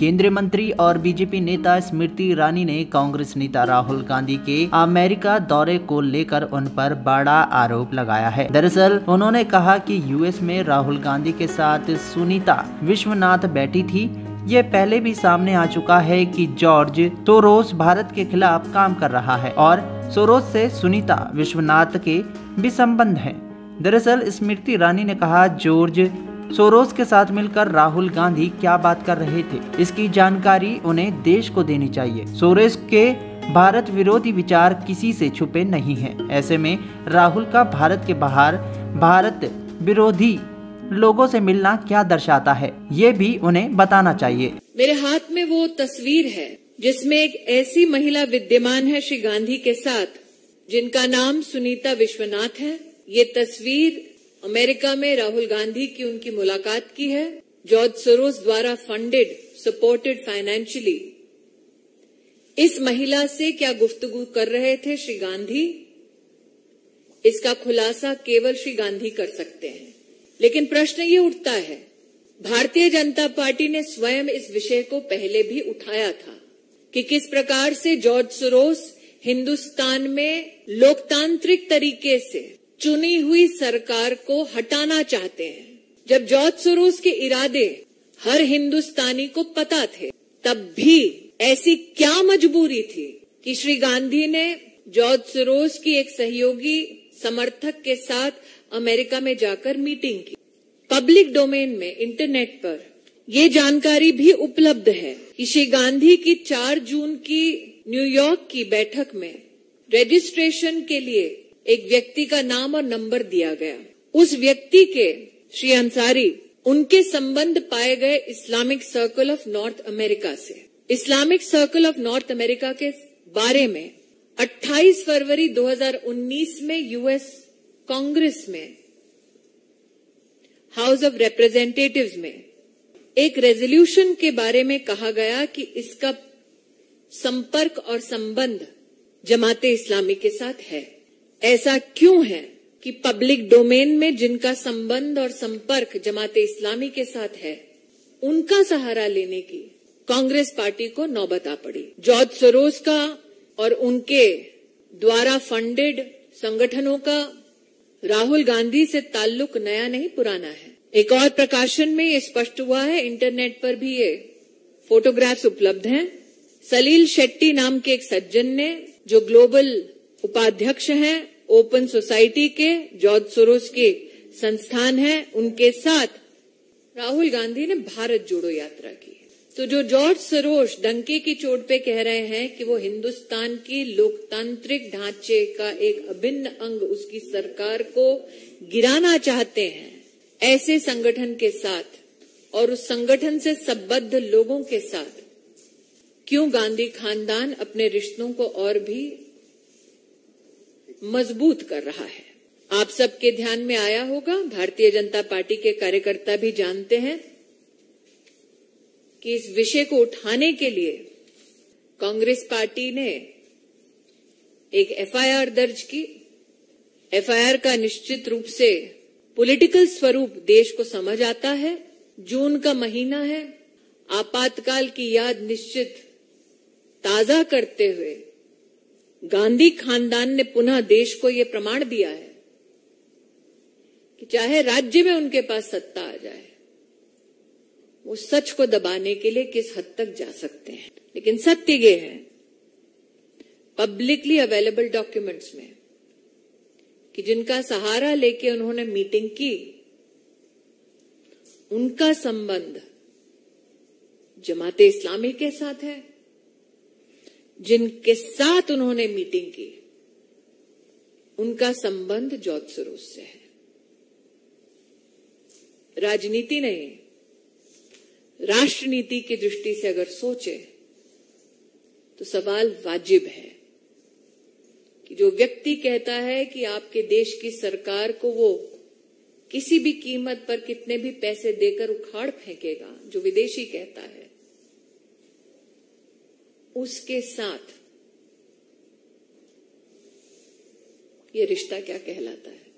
केंद्रीय मंत्री और बीजेपी नेता स्मृति ईरानी ने कांग्रेस नेता राहुल गांधी के अमेरिका दौरे को लेकर उन पर बड़ा आरोप लगाया है। दरअसल उन्होंने कहा कि यूएस में राहुल गांधी के साथ सुनीता विश्वनाथ बैठी थी। ये पहले भी सामने आ चुका है कि जॉर्ज सोरोस भारत के खिलाफ काम कर रहा है और सोरोस से सुनीता विश्वनाथ के भी संबंध हैं। दरअसल स्मृति ईरानी ने कहा, जॉर्ज सोरोस के साथ मिलकर राहुल गांधी क्या बात कर रहे थे, इसकी जानकारी उन्हें देश को देनी चाहिए। सोरोस के भारत विरोधी विचार किसी से छुपे नहीं हैं। ऐसे में राहुल का भारत के बाहर भारत विरोधी लोगों से मिलना क्या दर्शाता है, ये भी उन्हें बताना चाहिए। मेरे हाथ में वो तस्वीर है जिसमें एक ऐसी महिला विद्यमान है श्री गांधी के साथ जिनका नाम सुनीता विश्वनाथ है। ये तस्वीर अमेरिका में राहुल गांधी की उनकी मुलाकात की है। जॉर्ज सोरोस द्वारा फंडेड, सपोर्टेड फाइनेंशियली। इस महिला से क्या गुफ्तगू कर रहे थे श्री गांधी, इसका खुलासा केवल श्री गांधी कर सकते हैं। लेकिन प्रश्न ये उठता है, भारतीय जनता पार्टी ने स्वयं इस विषय को पहले भी उठाया था कि किस प्रकार से जॉर्ज सोरोस हिंदुस्तान में लोकतांत्रिक तरीके से चुनी हुई सरकार को हटाना चाहते हैं। जब जॉर्ज सोरोस के इरादे हर हिंदुस्तानी को पता थे, तब भी ऐसी क्या मजबूरी थी कि श्री गांधी ने जॉर्ज सोरोस की एक सहयोगी समर्थक के साथ अमेरिका में जाकर मीटिंग की। पब्लिक डोमेन में इंटरनेट पर ये जानकारी भी उपलब्ध है कि श्री गांधी की 4 जून की न्यूयॉर्क की बैठक में रजिस्ट्रेशन के लिए एक व्यक्ति का नाम और नंबर दिया गया। उस व्यक्ति के श्री अंसारी उनके संबंध पाए गए Islamic circle of North America से। Islamic circle of North America के बारे में 28 फरवरी 2019 में यूएस कांग्रेस में हाउस ऑफ रिप्रेजेंटेटिव्स में एक रेजोल्यूशन के बारे में कहा गया कि इसका संपर्क और संबंध जमाते इस्लामी के साथ है। ऐसा क्यों है कि पब्लिक डोमेन में जिनका संबंध और संपर्क जमाते इस्लामी के साथ है, उनका सहारा लेने की कांग्रेस पार्टी को नौबत आ पड़ी। जॉर्ज सोरोस का और उनके द्वारा फंडेड संगठनों का राहुल गांधी से ताल्लुक नया नहीं पुराना है। एक और प्रकाशन में ये स्पष्ट हुआ है, इंटरनेट पर भी ये फोटोग्राफ्स उपलब्ध हैं। सलील शेट्टी नाम के एक सज्जन ने, जो ग्लोबल उपाध्यक्ष हैं ओपन सोसाइटी के, जॉर्ज सोरोस के संस्थान है, उनके साथ राहुल गांधी ने भारत जोड़ो यात्रा की। तो जो जॉर्ज सोरोस डंके की चोट पे कह रहे हैं कि वो हिंदुस्तान की लोकतांत्रिक ढांचे का एक अभिन्न अंग, उसकी सरकार को गिराना चाहते हैं, ऐसे संगठन के साथ और उस संगठन से संबद्ध लोगों के साथ क्यों गांधी खानदान अपने रिश्तों को और भी मजबूत कर रहा है? आप सबके ध्यान में आया होगा, भारतीय जनता पार्टी के कार्यकर्ता भी जानते हैं कि इस विषय को उठाने के लिए कांग्रेस पार्टी ने एक एफआईआर दर्ज की। एफआईआर का निश्चित रूप से पॉलिटिकल स्वरूप देश को समझ आता है। जून का महीना है, आपातकाल की याद निश्चित ताजा करते हुए गांधी खानदान ने पुनः देश को यह प्रमाण दिया है कि चाहे राज्य में उनके पास सत्ता आ जाए, वो सच को दबाने के लिए किस हद तक जा सकते हैं। लेकिन सत्य ये है, पब्लिकली अवेलेबल डॉक्यूमेंट्स में, कि जिनका सहारा लेके उन्होंने मीटिंग की, उनका संबंध जमाते इस्लामी के साथ है। जिनके साथ उन्होंने मीटिंग की, उनका संबंध जॉर्ज सोरोस से है। राजनीति नहीं, राष्ट्रनीति की दृष्टि से अगर सोचे तो सवाल वाजिब है कि जो व्यक्ति कहता है कि आपके देश की सरकार को वो किसी भी कीमत पर कितने भी पैसे देकर उखाड़ फेंकेगा, जो विदेशी कहता है, उसके साथ ये रिश्ता क्या कहलाता है?